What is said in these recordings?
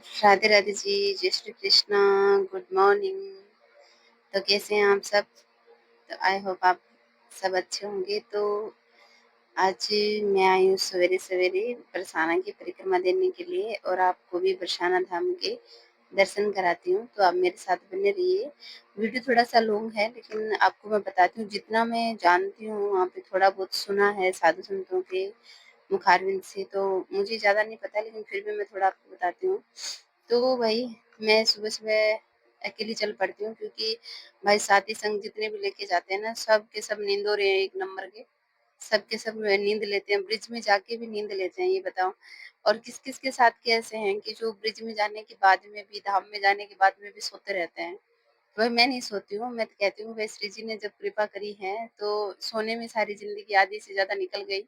राधे राधे जी, जय Shri Krishna, good morning. तो कैसे हैं आप सब? तो आई होप आप सब अच्छे होंगे। तो आज मैं आई हूँ सवेरे सवेरे बरसाना की परिक्रमा देने के लिए और आपको भी बरसाना धाम के दर्शन कराती हूँ। तो आप मेरे साथ बने रहिए। वीडियो थोड़ा सा लॉन्ग है लेकिन आपको मैं बताती हूँ जितना मैं जानती हूँ, वहाँ पे थोड़ा बहुत सुना है साधु संतों के मुखारविंद से। तो मुझे ज़्यादा नहीं पता लेकिन फिर भी मैं थोड़ा आपको बताती हूँ। तो भाई मैं सुबह-सुबह अकेली चल पड़ती हूँ क्योंकि भाई साथी संग जितने भी लेके जाते हैं ना, सब के सब नींदोरे हैं एक नंबर के। सब के सब नींद लेते हैं, ब्रिज में जाके भी नींद लेते हैं, ये बताओ। और किस-किस के साथ के ऐसे हैं कि जो ब्रिज में जाने के बाद में भी, धाम में जाने के बाद में भी सोते रहते हैं। वही मैं नहीं सोती हूँ, मैं तो कहती हूँ भाई श्री जी ने जब कृपा करी है, तो सोने में सारी ज़िंदगी आधी से ज़्यादा निकल गई।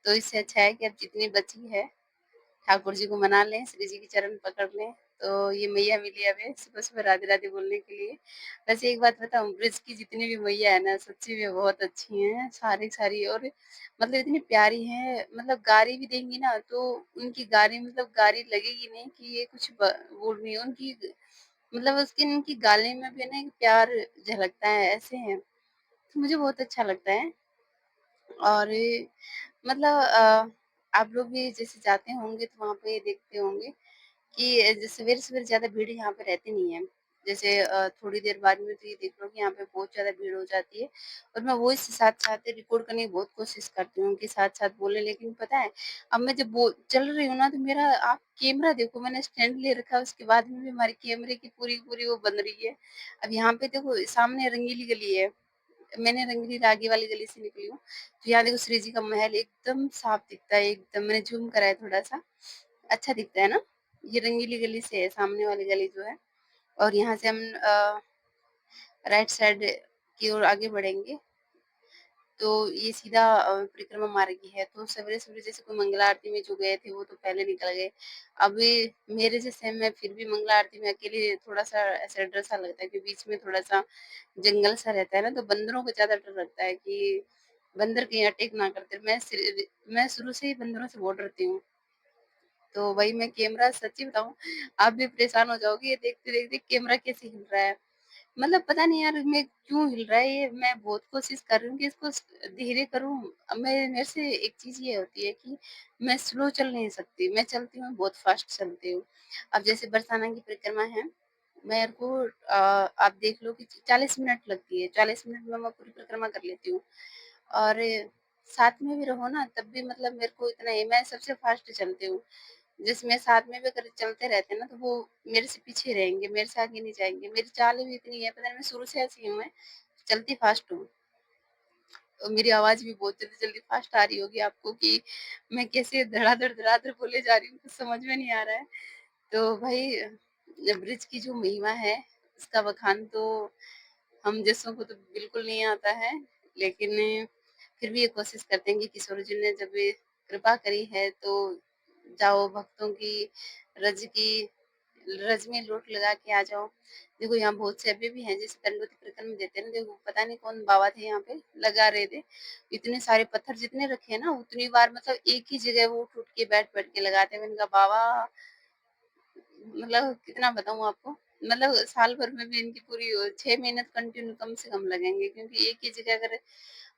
तो इससे अच्छा है कि अब जितनी बची है ठाकुर जी को मना लें, श्री जी के चरण पकड़ लें। तो ये मैया मिली हमें सुबह-सुबह राधे-राधे बोलने के लिए। वैसे एक बात बताऊँ, ब्रज की जितनी भी मैया है ना, सच्ची में बहुत अच्छी हैं, सारी की सारी। और मतलब इतनी प्यारी हैं, मतलब गारी भी देंगी ना तो उनकी गारी मतलब गारी लगेगी नहीं कि ये कुछ बोल रही है। उनकी मतलब उसकी उनकी गाली में भी ना एक प्यार झलकता है, ऐसे हैं। तो मुझे बहुत अच्छा लगता है। और मतलब आप लोग भी जैसे जाते होंगे तो वहाँ पे देखते होंगे कि सवेरे-सवेरे ज़्यादा भीड़ यहाँ पे रहती नहीं है। जैसे थोड़ी देर बाद में तो ये देख लो कि यहाँ पे बहुत ज़्यादा भीड़ हो जाती है। और मैं वॉइस साथ-साथ रिकॉर्ड करने की बहुत कोशिश करती हूँ कि साथ-साथ बोले, लेकिन पता है अब मैं जब बो चल रही हूँ ना तो मेरा आप कैमरा देखो, मैंने स्टैंड ले रखा है, उसके बाद में भी हमारे कैमरे की पूरी की पूरी वो बन रही है। अब यहाँ पे देखो सामने रंगीली गली है। मैंने रंगीली रागी वाली गली से निकली हूँ, तो यहाँ देखो श्री जी का महल एकदम साफ दिखता है, एकदम मैंने ज़ूम करा है थोड़ा-सा, अच्छा दिखता है ना? ये रंगीली गली से है, सामने वाली गली जो है। और यहाँ से हम राइट साइड की ओर आगे बढ़ेंगे, तो ये सीधा परिक्रमा मार्ग ही है। तो सवेरे-सवेरे जैसे कोई मंगला आरती में जो गए थे, वो तो पहले निकल गए। अभी मेरे जैसे मैं फिर भी मंगला आरती में अकेले थोड़ा-सा ऐसा डर सा लगता है कि बीच में थोड़ा-सा जंगल सा रहता है ना, तो बंदरों को ज़्यादा डर लगता है कि बंदर कहीं अटैक ना कर दें। मैं शुरू से ही बंदरों से बहुत डरती हूँ। तो वही मैं कैमरा सच्ची बताऊँ, आप भी परेशान हो जाओगे ये देखते-देखते कैमरा कैसे हिल रहा है। मतलब पता नहीं यार मैं क्यों हिल रहा है ये, मैं बहुत कोशिश कर रही हूँ कि इसको धीरे करूँ। अब मैं मेरे से एक चीज़ ये होती है कि मैं स्लो चल नहीं सकती, मैं चलती हूँ बहुत फास्ट चलती हूँ। अब जैसे बरसाना की परिक्रमा है, मेरे को आप देख लो कि 40 मिनट लगती है, 40 मिनट में मैं पूरी परिक्रमा कर लेती हूँ। और साथ में भी रहो ना तब भी मतलब मेरे को इतना ही, मैं सबसे फास्ट चलती हूँ। जिसमें साथ में भी अगर चलते रहते हैं ना तो वो मेरे से पीछे रहेंगे, मेरे से आगे नहीं जाएँगे। मेरी चाल भी इतनी है, पता नहीं मैं शुरू से ऐसी हूँ मैं, चलती फास्ट हूँ। और मेरी आवाज़ भी बहुत जल्दी-जल्दी फास्ट आ रही होगी आपको कि मैं कैसे धड़ाधड़ बोले जा रही हूँ, कुछ समझ में नहीं आ रहा है। तो भाई ब्रिज की जो महिमा है, उसका बखान तो हम जैसों को तो बिल्कुल नहीं आता है, लेकिन फिर भी ये कोशिश करते हैं कि किशोर जी ने जब ये कृपा करी है तो जाओ भक्तों की रज की रज में लोट लगा के आ जाओ। देखो यहाँ बहुत से अभी भी हैं जैसे दंडवती परिक्रमा देते हैं ना, देखो पता नहीं कौन बाबा थे यहाँ पे लगा रहे थे। इतने सारे पत्थर जितने रखे हैं ना उतनी बार मतलब एक ही जगह वो उठ-उठ के बैठ-बैठ के लगाते हैं। मैंने कहा बाबा मतलब कितना बताऊँ आपको? मतलब साल भर में भी इनकी पूरी 6 महीने तो कंटिन्यू कम से कम लगेंगे क्योंकि एक ही जगह अगर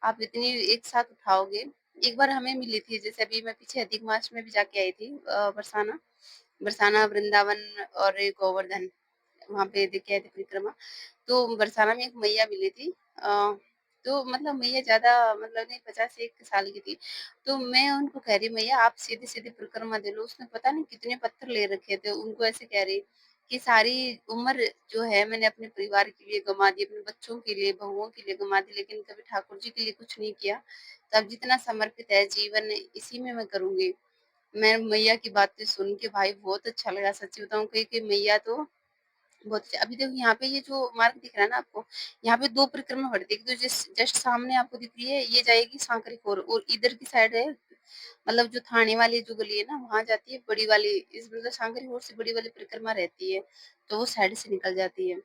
आप इतनी एक साथ उठाओगे। एक बार हमें मिली थी जैसे अभी मैं पीछे अधिक मास में भी जाके आई थी बरसाना। बरसाना, वृंदावन और गोवर्धन वहाँ पे देख के आई थी परिक्रमा। तो बरसाना में एक मैया मिली थी। तो मतलब मैया ज़्यादा मतलब नहीं 50-1 साल की थी। तो मैं उनको कह रही मैया आप सीधी-सीधी परिक्रमा दे लो। उसने पता नहीं कितने पत्थर ले रखे थे। उनको ऐसे कह रही कि सारी उम्र जो है मैंने अपने परिवार के लिए गँवा दी, अपने बच्चों के लिए, बहुओं के लिए गँवा दी, लेकिन कभी ठाकुर जी के लिए कुछ नहीं किया। तो अब जितना समर्पित है जीवन इसी में मैं करूँगी। मैं मैया की बातें सुन के भाई बहुत अच्छा लगा, सच्ची बताऊँ कि मैया तो बहुत अच्छा। अभी देखो यहाँ पे ये जो मार्ग दिख रहा है ना आपको, यहाँ पे 2 परिक्रमा पड़ती है। एक तो जस्ट सामने आपको दिख रही है, ये जाएगी सांकरी खोर और इधर की साइड है मतलब जो थाने वाली जो गली है ना, वहाँ जाती है बड़ी वाली इस मतलब सांकरी खोर से बड़ी वाली परिक्रमा रहती है, तो वो साइड से निकल जाती है।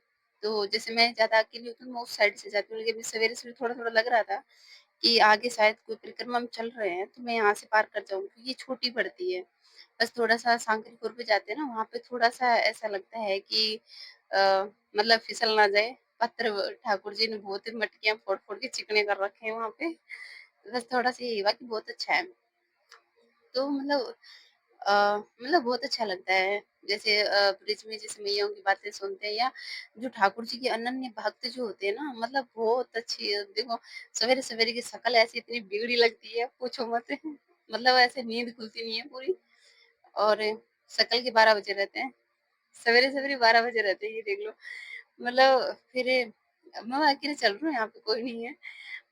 तो जैसे मैं ज़्यादा अकेली होती हूँ, मैं उस साइड से जाती हूँ, लेकिन अभी सवेरे-सवेरे थोड़ा-थोड़ा लग रहा था कि आगे शायद कोई परिक्रमा में चल रहे हैं, तो मैं यहाँ से पार कर जाऊँगी, ये छोटी पड़ती है। बस थोड़ा-सा सांकरीपुर पे जाते हैं ना, वहाँ पे थोड़ा-सा ऐसा लगता है कि अ, मतलब फिसल ना जाए। पत्थर ठाकुर जी ने बहुत मटकियाँ फोड़-फोड़ के चिकने कर रखे हैं वहाँ पे। बस थोड़ा-सा यही, बाकी बहुत अच्छा है। तो मतलब बहुत अच्छा लगता है। जैसे ब्रिज में जैसे मैयाओं की बातें सुनते हैं, या जो ठाकुर जी के अनन्य भक्त जो होते हैं ना, मतलब बहुत अच्छी देखो, सवेरे-सवेरे की शक्ल ऐसी इतनी बिगड़ी लगती है, पूछो मत। मतलब ऐसे नींद खुलती नहीं है पूरी, और शक्ल के 12 बजे रहते हैं। सवेरे-सवेरे 12 बजे रहते हैं, ये देख लो। मतलब फिर मैं अकेले चल रही हूँ, यहाँ पे कोई नहीं है।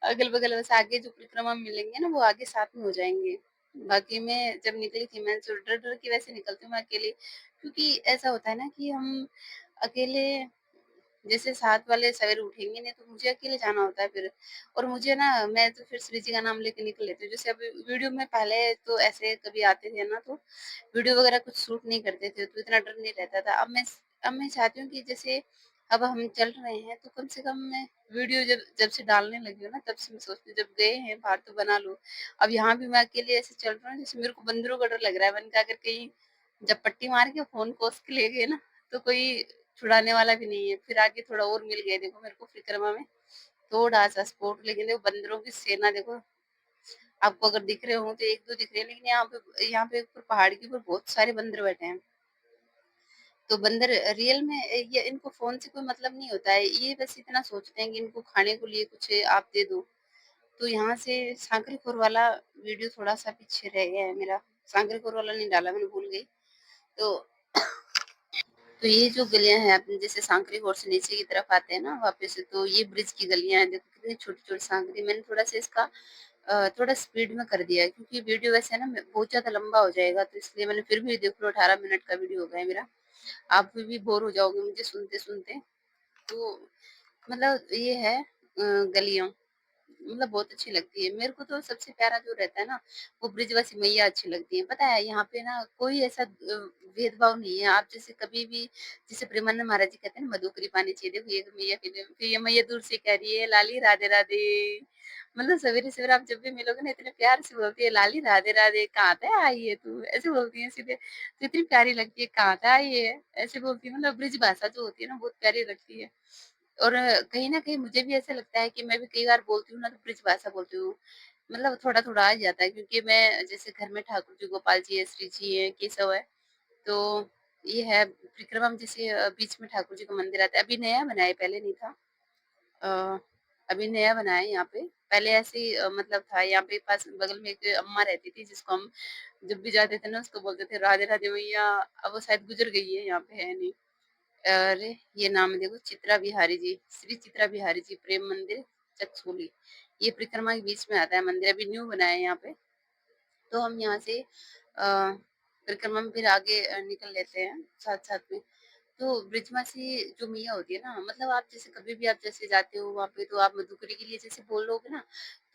अगल-बगल बस आगे जो परिक्रमा मिलेंगे ना, वो आगे साथ में हो जाएँगे। बाकी मैं जब निकली थी, मैं जो डर-डर के वैसे निकलती हूँ मैं अकेले, क्योंकि ऐसा होता है ना कि हम अकेले, जैसे साथ वाले सवेरे उठेंगे नहीं, तो मुझे अकेले जाना होता है फिर। और मुझे ना, मैं तो फिर श्री जी का नाम लेके निकल लेती हूँ। जैसे अभी वीडियो में पहले तो ऐसे कभी आते थे ना, तो वीडियो वगैरह कुछ शूट नहीं करते थे, तो इतना डर नहीं रहता था। अब मैं चाहती हूँ कि जैसे अब हम चल रहे हैं, तो कम से कम मैं वीडियो जब जब से डालने लगी हूँ ना, तब से मैं सोचती हूँ जब गए हैं बाहर तो बना लूँ। अब यहाँ भी मैं अकेले ऐसे चल रहा हूँ, जैसे मेरे को बंदरों का डर लग रहा है। मैंने कहा अगर कहीं जब पट्टी मार के फ़ोन कोस के ले गए ना, तो कोई छुड़ाने वाला भी नहीं है। फिर आगे थोड़ा और मिल गए देखो मेरे को परिक्रमा में, थोड़ा-सा स्पॉट, लेकिन देखो बंदरों की सेना देखो, आपको अगर दिख रहे हो तो 1-2 दिख रहे हैं, लेकिन यहाँ पे ऊपर पहाड़ के ऊपर बहुत सारे बंदर बैठे हैं। तो बंदर रियल में ये इनको फ़ोन से कोई मतलब नहीं होता है। ये बस इतना सोचते हैं कि इनको खाने को लिए कुछ आप दे दो। तो यहाँ से सांकरीपुर वाला वीडियो थोड़ा-सा पीछे रह गया है मेरा। सांकरीपुर वाला नहीं डाला, मैंने भूल गई। तो ये जो गलियाँ हैं अपने, जैसे सांकरीपुर से नीचे की तरफ आते हैं ना वापस, तो ये ब्रिज की गलियाँ हैं। देखो कितनी छोटी-छोटी सांकरी। मैंने थोड़ा-सा इसका थोड़ा स्पीड में कर दिया है, क्योंकि वीडियो वैसे है ना बहुत ज़्यादा लंबा हो जाएगा, तो इसलिए मैंने फिर भी देख लो 18 मिनट का वीडियो हो गया है मेरा। आप भी बोर हो जाओगे मुझे सुनते-सुनते। तो मतलब ये है गलियाँ। मतलब बहुत अच्छी लगती है। मेरे को तो सबसे प्यारा जो रहता है ना, वो ब्रिजवासी मैया अच्छी लगती हैं। पता है यहाँ पे ना कोई ऐसा भेदभाव नहीं है। आप जैसे कभी भी, जैसे प्रेमानंद महाराज जी कहते हैं ना, मधुकरी पानी चाहिए। देखो ये मैया, फिर ये मैया दूर से कह रही है, लाली राधे राधे। मतलब सवेरे-सवेरे आप जब भी मिलोगे ना, इतने प्यार से बोलती है, लाली राधे राधे, कहाँ से आई है तू? ऐसे बोलती है सीधे। तो इतनी प्यारी लगती है, कहाँ से आई है? ऐसे बोलती है। मतलब ब्रिज भाषा जो होती है ना, बहुत प्यारी लगती है। और कहीं न कहीं मुझे भी ऐसा लगता है कि मैं भी कई बार बोलती हूँ ना, तो ब्रिजभाषा बोलती हूँ। मतलब थोड़ा-थोड़ा आ ही जाता है, क्योंकि मैं जैसे घर में ठाकुर जी, गोपाल जी है, श्री जी है, केशव है, तो ये है परिक्रमा में। जैसे बीच में ठाकुर जी का मंदिर आता है, अभी नया बना है, पहले नहीं था। अ, अभी नया बना है यहाँ पे। पहले ऐसे ही मतलब था, यहाँ पे पास बगल में एक अम्मा रहती थी, जिसको हम जब भी जाते थे ना, उसको बोलते थे राधे राधे मैया। अब वो शायद गुजर गई है, यहाँ पे है नहीं। अरे! ये नाम है देखो, चित्रा बिहारी जी, श्री चित्रा बिहारी जी प्रेम मंदिर चकसोली। ये परिक्रमा के बीच में आता है मंदिर, अभी न्यू बना है यहाँ पे। तो हम यहाँ से परिक्रमा में फिर आगे निकल लेते हैं साथ-साथ में। तो ब्रिजवासी जो मैया होती है ना, मतलब आप जैसे कभी भी आप जैसे जाते हो वहाँ पे, तो आप मधुकरी के लिए जैसे बोलोगे ना,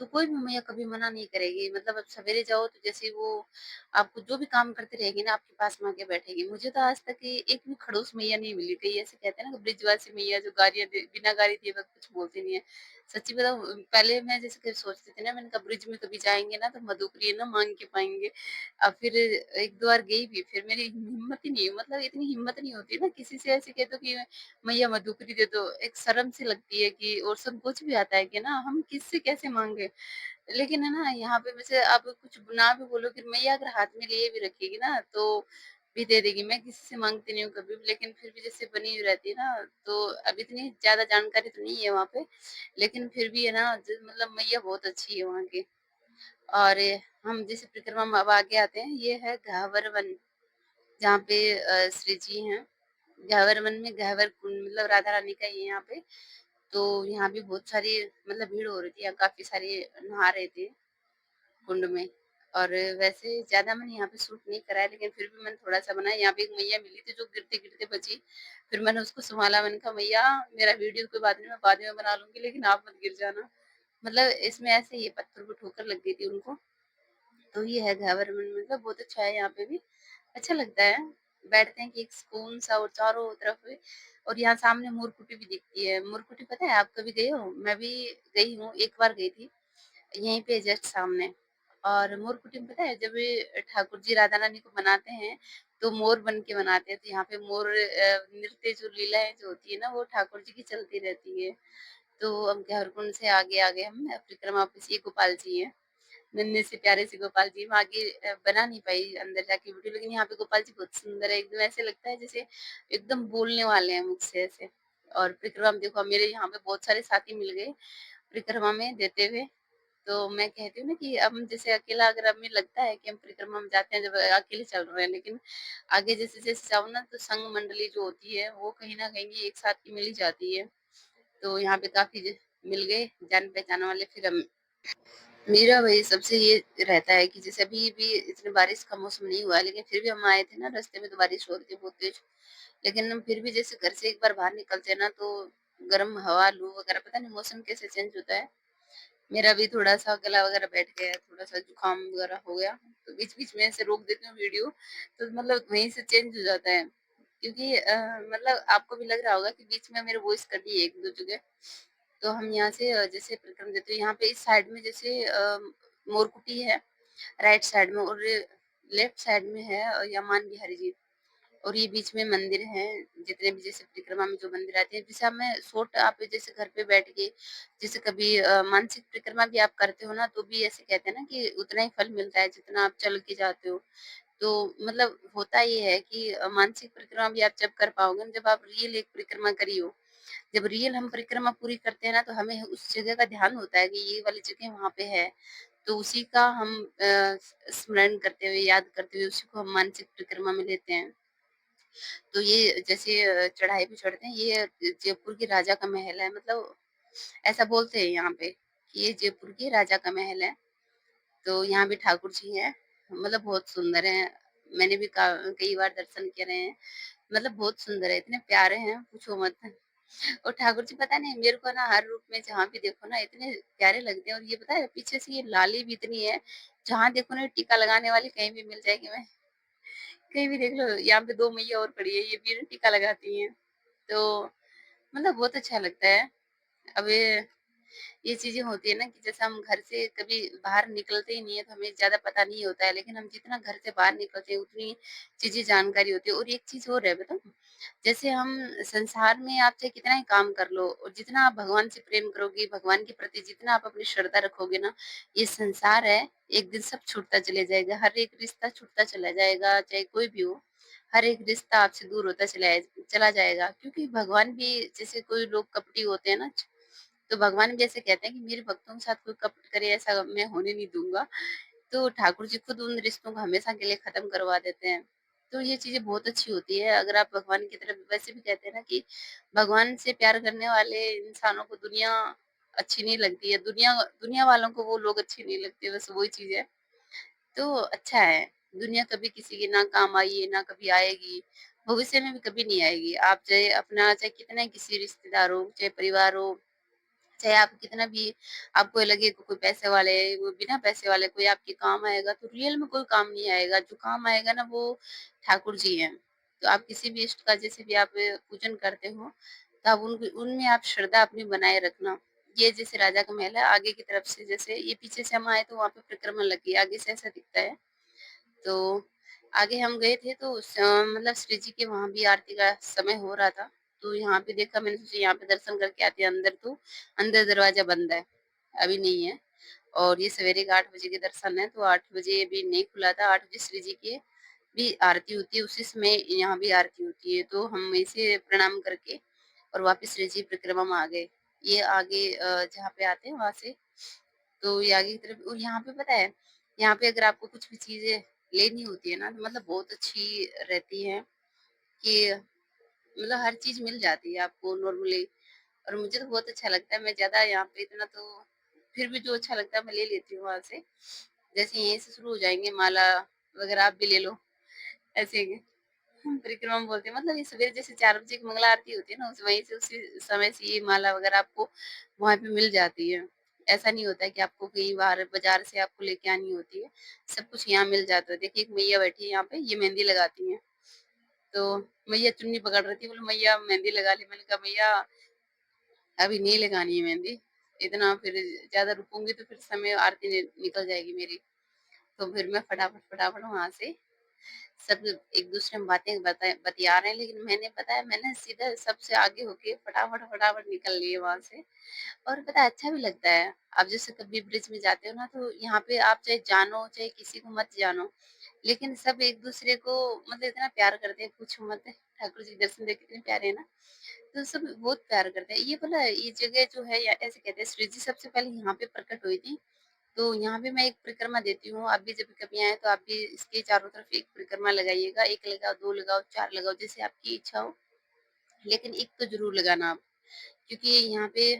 तो कोई भी मैया कभी मना नहीं करेगी। मतलब आप सवेरे जाओ, तो जैसे वो आपको जो भी काम करते रहेगी ना, आपके पास में आके बैठेगी। मुझे तो आज तक एक भी खड़ूस मैया नहीं मिली। कई ऐसे कहते हैं ना कि ब्रिजवासी मैया जो गालियाँ दे, बिना गाली दिए वक़्त कुछ बोलती नहीं है। सच्ची बताऊँ, पहले मैं जैसे कभी सोचती थी ना, मैंने कहा ब्रिज में कभी जाएँगे ना, तो मधुकरी ना माँग के पाएँगे। फिर 1-2 बार गई भी, फिर मेरी हिम्मत ही नहीं, मतलब इतनी हिम्मत नहीं होती ना, किसी से ऐसे कह दो कि मैया मधुकरी दे दो, एक शर्म सी लगती है कि, और संकोच भी आता है कि ना हम किससे कैसे माँगे। लेकिन है ना, यहाँ पे वैसे आप कुछ ना भी बोलो, कि मैया अगर हाथ में लिए भी रखेगी ना, तो भी दे देगी। मैं किसी से माँगती नहीं हूँ कभी भी, लेकिन फिर भी जैसे बनी हुई रहती है ना, तो अब इतनी ज़्यादा जानकारी तो नहीं है वहाँ पे, लेकिन फिर भी है ना, मतलब मैया बहुत अच्छी है वहाँ की। और हम जैसे परिक्रमा में अब आगे आते हैं, ये है घावर वन, जहाँ पे श्री जी हैं। घावर वन में घावर कुंड, मतलब राधा रानी का ही है यहाँ पे। तो यहाँ भी बहुत सारी मतलब भीड़ हो रही थी, यहाँ काफ़ी सारे नहा रहे थे कुंड में। और वैसे ज़्यादा मैंने यहाँ पे शूट नहीं करा है, लेकिन फिर भी मैंने थोड़ा-सा बनाया। यहाँ पे एक मैया मिली थी जो गिरते-गिरते बची। फिर मैंने उसको सँभाला, मैंने कहा मैया, मेरा वीडियो कोई बात नहीं, मैं बाद में बना लूँगी, लेकिन आप मत गिर जाना। मतलब इसमें ऐसे ही पत्थर को ठोकर लग गई थी उनको। तो ये है घावर मन, मतलब बहुत अच्छा है यहाँ पे भी, अच्छा लगता है। बैठते हैं कि एक सुकून सा, और चारों तरफ भी। और यहाँ सामने मोरकुटी भी दिखती है। मोरकुटी पता है, आप कभी गए हो? मैं भी गई हूँ, एक बार गई थी, यहीं पे जस्ट सामने। और मोर कुटिम पता है जब ये ठाकुर जी राधा रानी को मनाते हैं तो मोर बन के मनाते हैं, तो यहाँ पे मोर नृत्य जो लीलाएं जो होती है ना वो ठाकुर जी की चलती रहती है। तो हम हरकुंड से आगे आगे हम परिक्रमा ऑफिस ये गोपाल जी है, नन्हे से प्यारे से गोपाल जी। मैं आगे बना नहीं पाई अंदर जाके वीडियो, लेकिन यहाँ पे गोपाल जी बहुत सुंदर है, एकदम ऐसे लगता है जैसे एकदम बोलने वाले हैं मुझ से ऐसे। और परिक्रमा में देखो मेरे यहाँ पे बहुत सारे साथी मिल गए परिक्रमा में देते हुए। तो मैं कहती हूँ ना कि हम जैसे अकेला अगर हमें लगता है कि हम परिक्रमा में जाते हैं जब अकेले चल रहे हैं, लेकिन आगे जैसे जैसे जाओ ना तो संघ मंडली जो होती है वो कहीं ना कहीं एक साथ की मिल ही जाती है। तो यहाँ पे काफी मिल गए जान पहचान वाले। फिर हम मेरा वही सबसे ये रहता है कि जैसे अभी भी इतनी बारिश का मौसम नहीं हुआ है, लेकिन फिर भी हम आए थे ना रास्ते में तो बारिश हो रही थी बहुत तेज। लेकिन हम फिर भी जैसे घर से एक बार बाहर निकलते हैं ना तो गर्म हवा लू वगैरह पता नहीं मौसम कैसे चेंज होता है। मेरा भी थोड़ा सा गला वगैरह बैठ गया है, थोड़ा सा जुकाम वगैरह हो गया, तो बीच बीच में ऐसे रोक देती हूँ वीडियो, तो मतलब वहीं से चेंज हो जाता है। क्योंकि मतलब आपको भी लग रहा होगा कि बीच में मेरे वॉइस कटी है एक दो जगह। तो हम यहाँ से जैसे परिक्रम देते हैं, यहाँ पे इस साइड में जैसे मोरकुटी है राइट साइड में, और लेफ्ट साइड में है यमान बिहारी जी, और ये बीच में मंदिर है। जितने भी जैसे परिक्रमा में जो मंदिर आते हैं, जैसे हमें शॉर्ट आप जैसे घर पे बैठ के जैसे कभी मानसिक परिक्रमा भी आप करते हो ना तो भी ऐसे कहते हैं ना कि उतना ही फल मिलता है जितना आप चल के जाते हो। तो मतलब होता ये है कि मानसिक परिक्रमा भी आप जब कर पाओगे ना, जब आप रियल एक परिक्रमा करी हो। जब रियल हम परिक्रमा पूरी करते हैं ना तो हमें उस जगह का ध्यान होता है कि ये वाली जगह वहाँ पे है, तो उसी का हम स्मरण करते हुए याद करते हुए उसी को हम मानसिक परिक्रमा में लेते हैं। तो ये जैसे चढ़ाई पे चढ़ते हैं, ये जयपुर के राजा का महल है, मतलब ऐसा बोलते हैं यहाँ पे कि ये जयपुर के राजा का महल है। तो यहाँ भी ठाकुर जी हैं, मतलब बहुत सुंदर है। मैंने भी कई बार दर्शन करे हैं, मतलब बहुत सुंदर है, इतने प्यारे हैं पूछो मत। और ठाकुर जी पता नहीं मेरे को ना हर रूप में जहाँ भी देखो ना इतने प्यारे लगते हैं। और ये पता है पीछे से ये लाली भी इतनी है, जहाँ देखो ना टीका लगाने वाली कहीं भी मिल जाएगी। मैं कहीं भी देख लो, यहाँ पे दो मैया और खड़ी है, ये भी टीका लगाती हैं। तो मतलब बहुत अच्छा लगता है। अब ये चीजें होती है ना कि जैसे हम घर से कभी बाहर निकलते ही नहीं है तो हमें ज्यादा पता नहीं होता है, लेकिन हम जितना घर से बाहर निकलते हैं उतनी चीजें जानकारी होती है। और एक चीज और है बताऊं, जैसे हम संसार में आप चाहे कितना ही काम कर लो और जितना आप भगवान से प्रेम करोगे, भगवान के प्रति जितना आप अपनी श्रद्धा रखोगे ना, ये संसार है एक दिन सब छूटता चले जाएगा, हर एक रिश्ता छूटता चला जाएगा, चाहे कोई भी हो। हर एक रिश्ता आपसे दूर होता चला जाएगा, क्योंकि भगवान भी जैसे कोई लोग कपटी होते हैं ना, तो भगवान भी ऐसे कहते हैं कि मेरे भक्तों के साथ कोई कपट करे ऐसा मैं होने नहीं दूंगा। तो ठाकुर जी खुद उन रिश्तों को हमेशा के लिए खत्म करवा देते हैं। तो ये चीजें बहुत अच्छी होती है अगर आप भगवान की तरफ, वैसे भी कहते हैं ना कि भगवान से प्यार करने वाले इंसानों को दुनिया अच्छी नहीं लगती है, दुनिया दुनिया वालों को वो लोग अच्छे नहीं लगते, बस वही चीज है। तो अच्छा है, दुनिया कभी किसी की ना काम आई है ना कभी आएगी, भविष्य में भी कभी नहीं आएगी। आप चाहे अपना चाहे कितना ही किसी रिश्तेदार हो चाहे परिवार हो, चाहे आप कितना भी आपको लगे कि कोई पैसे वाले है, वो बिना पैसे वाले कोई आपके काम आएगा, तो रियल में कोई काम नहीं आएगा। जो काम आएगा ना वो ठाकुर जी हैं। तो आप किसी भी इष्ट का जैसे भी आप पूजन करते हो तो आप उनमें आप श्रद्धा अपनी बनाए रखना। ये जैसे राजा का महल है, आगे की तरफ से जैसे ये पीछे से हम आए तो वहां पे परिक्रमा लगी, आगे से ऐसा दिखता है। तो आगे हम गए थे तो मतलब श्री जी के वहां भी आरती का समय हो रहा था। तो यहाँ पे देखा, मैंने सोचा यहाँ पे दर्शन करके आते हैं अंदर, तो अंदर दरवाजा बंद है, अभी नहीं है। और ये सवेरे के 8 बजे के दर्शन है, तो 8 बजे अभी नहीं खुला था। 8 बजे श्री जी की भी आरती होती है, उसी समय यहाँ भी आरती होती है। तो हम इसे प्रणाम करके और वापस श्री जी परिक्रमा में आ गए। ये आगे जहाँ पे आते हैं वहां से, तो ये आगे की तरफ। और यहाँ पे पता है, यहाँ पे अगर आपको कुछ भी चीजें लेनी होती है ना तो मतलब बहुत अच्छी रहती है कि मतलब हर चीज मिल जाती है आपको नॉर्मली। और मुझे तो बहुत अच्छा लगता है, मैं ज्यादा यहाँ पे इतना तो फिर भी जो अच्छा लगता है मैं ले लेती हूँ वहां से। जैसे यहीं से शुरू हो जाएंगे माला वगैरह, आप भी ले लो ऐसे। हम परिक्रमा बोलते हैं, मतलब ये सवेरे जैसे 4 बजे की मंगला आरती होती है ना, उस वहीं से उसी समय से ये माला वगैरह आपको वहां पे मिल जाती है। ऐसा नहीं होता है कि आपको कहीं बाहर बाजार से आपको लेके आनी होती है, सब कुछ यहाँ मिल जाता है। देखिए एक मैया बैठी है यहाँ पे, ये मेहंदी लगाती है। तो मैया चुन्नी पकड़ रही थी, बोले मैया मेहंदी लगा ली। मैंने कहा मैया अभी नहीं लगानी है मेहंदी, इतना फिर ज्यादा रुकूंगी तो फिर समय आरती निकल जाएगी मेरी। तो फिर मैं फटाफट वहाँ से सब एक-दूसरे में बातें बतिया रहे हैं, लेकिन मैंने सीधा सबसे आगे होके फटाफट निकल लिए वहाँ से। और पता है अच्छा भी लगता है। आप जैसे कभी ब्रिज में जाते हो ना तो यहाँ पे आप चाहे जानो, चाहे किसी को मत जानो, लेकिन सब एक-दूसरे को मतलब इतना प्यार करते हैं, पूछो मत। ठाकुर जी के दर्शन देख कितने प्यारे हैं ना, तो सब बहुत प्यार करते हैं। ये पता है ये जगह जो है या ऐसे कहते हैं श्री जी सबसे पहले यहाँ पे प्रकट हुई थी। तो यहाँ पे मैं एक परिक्रमा देती हूँ, आप भी जब कभी आएँ तो आप भी इसके चारों तरफ एक परिक्रमा लगाइएगा, 1 लगाओ, 2 लगाओ, 4 लगाओ, जैसे आपकी इच्छा हो। लेकिन एक तो ज़रूर लगाना आप, क्योंकि यहाँ पे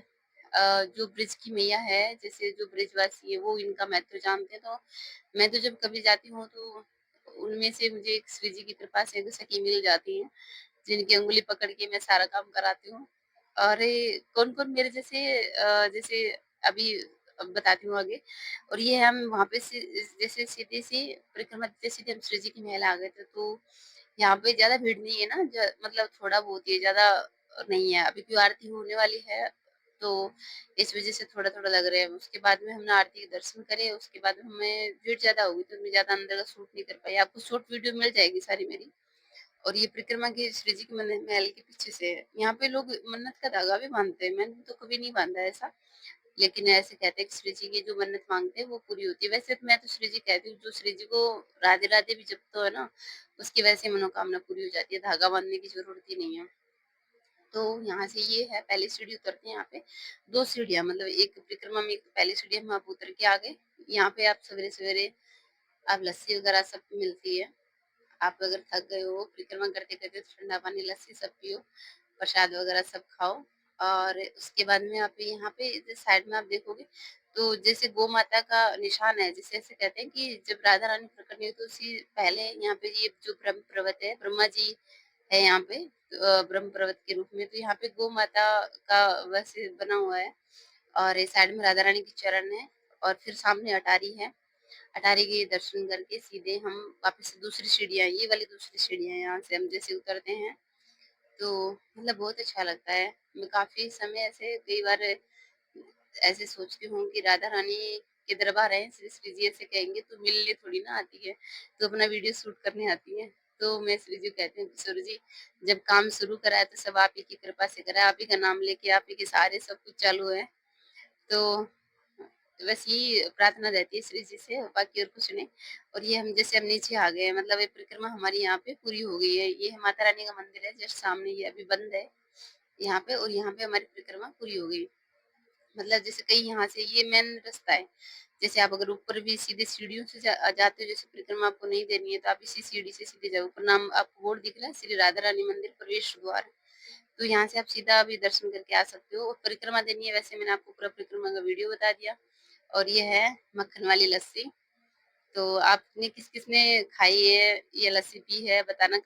जो ब्रिज की मैया है, जैसे जो ब्रिजवासी है वो इनका महत्व जानते हैं, तो मैं तो जब कभी जाती हूँ तो उनमें से मुझे एक श्री जी की कृपा से एक सखी मिल जाती हैं, जिनकी उँगली पकड़ के मैं सारा काम कराती हूँ। और कौन-कौन मेरे जैसे जैसे अभी बताती हूँ आगे। और ये हम वहाँ पे से जैसे सीधे से परिक्रमा देते सीधे हम श्री जी के महल आ गए थे, तो यहाँ पे ज़्यादा भीड़ नहीं है ना, मतलब थोड़ा बहुत ही है, ज़्यादा नहीं है। अभी क्यों आरती होने वाली है, तो इस वज़ह से थोड़ा-थोड़ा लग रहा है। उसके बाद में हमने आरती के दर्शन करे, उसके बाद में हमें भीड़ ज़्यादा हो गई, तो मैं ज़्यादा अंदर का शूट नहीं कर पाई। आपको शॉर्ट वीडियो मिल जाएगी सारी मेरी। और ये परिक्रमा की श्री जी के महल के पीछे से है। यहाँ पे लोग मन्नत का धागा भी बाँधते हैं, मैंने तो कभी नहीं बाँधा है ऐसा। लेकिन ऐसे कहते हैं कि श्री जी की जो मन्नत माँगते हैं वो पूरी होती है। वैसे तो मैं तो श्री जी कहती हूँ, जो श्री जी को राधे-राधे भी जपता है ना, उसकी वैसे मनोकामना पूरी हो जाती है, धागा बाँधने की ज़रूरत ही नहीं है। तो यहाँ से ये है, पहली सीढ़ी उतरते हैं यहाँ पे, 2 सीढ़ियाँ मतलब एक परिक्रमा में एक पहली सीढ़ी में आप उतर के आ गए। यहाँ पे आप सवेरे-सवेरे आप लस्सी वगैरह सब मिलती है। आप अगर थक गए हो परिक्रमा करते-करते तो ठंडा पानी, लस्सी सब पियो, प्रसाद वगैरह सब खाओ। और उसके बाद में आप यहाँ पे इधर साइड में आप देखोगे तो जैसे गौ माता का निशान है, जैसे ऐसे कहते हैं कि जब राधा रानी प्रकट हुई तो उसी पहले यहाँ पे ये जो ब्रह्म पर्वत है, ब्रह्मा जी है यहाँ पे ब्रह्म पर्वत के रूप में, तो यहाँ पे गौ माता का वैसे बना हुआ है। और इस साइड में राधा रानी के चरण है और फिर सामने अटारी है। अटारी के दर्शन करके सीधे हम वापस से दूसरी सीढ़ियाँ, ये वाली दूसरी सीढ़ियाँ यहाँ से हम जैसे उतरते हैं, तो मतलब बहुत अच्छा लगता है। मैं काफ़ी समय ऐसे कई बार ऐसे सोचती हूँ कि राधा रानी के दरबार हैं, श्री श्री जी ऐसे कहेंगे तो मिलने थोड़ी ना आती है, तो अपना वीडियो शूट करने आती है। तो मैं श्री जी को कहती हूँ कि शुरू जी, जब काम शुरू करा है तो सब आप ही की कृपा से करा है, आप ही का नाम लेके आप ही के सहारे सब कुछ चालू है। तो बस यही प्रार्थना रहती है श्री जी से, बाकी और कुछ नहीं। और ये हम जैसे हम नीचे आ गए हैं, मतलब ये परिक्रमा हमारी यहाँ पे पूरी हो गई है। ये है माता रानी का मंदिर है, जस्ट सामने, ये अभी बंद है यहाँ पे, और यहाँ पे हमारी परिक्रमा पूरी हो गई। मतलब जैसे कहीं यहाँ से ये मेन रास्ता है। जैसे आप अगर ऊपर भी सीधे सीढ़ियों से जाते हो, जैसे परिक्रमा आपको नहीं देनी है, तो आप इसी सीढ़ी से सीधे जाओ। ऊपर नाम आपको बोर्ड दिख रहा है, श्री राधा रानी मंदिर प्रवेश द्वार। तो यहाँ से आप सीधा भी दर्शन करके आ सकते हो। और परिक्रमा देनी है, वैसे मैंने आपको पूरा परिक्रमा का वीडियो बता दिया। और ये है मक्खन वाली लस्सी। तो आपने किस-किस ने खाई है, ये लस्सी पी है बताना।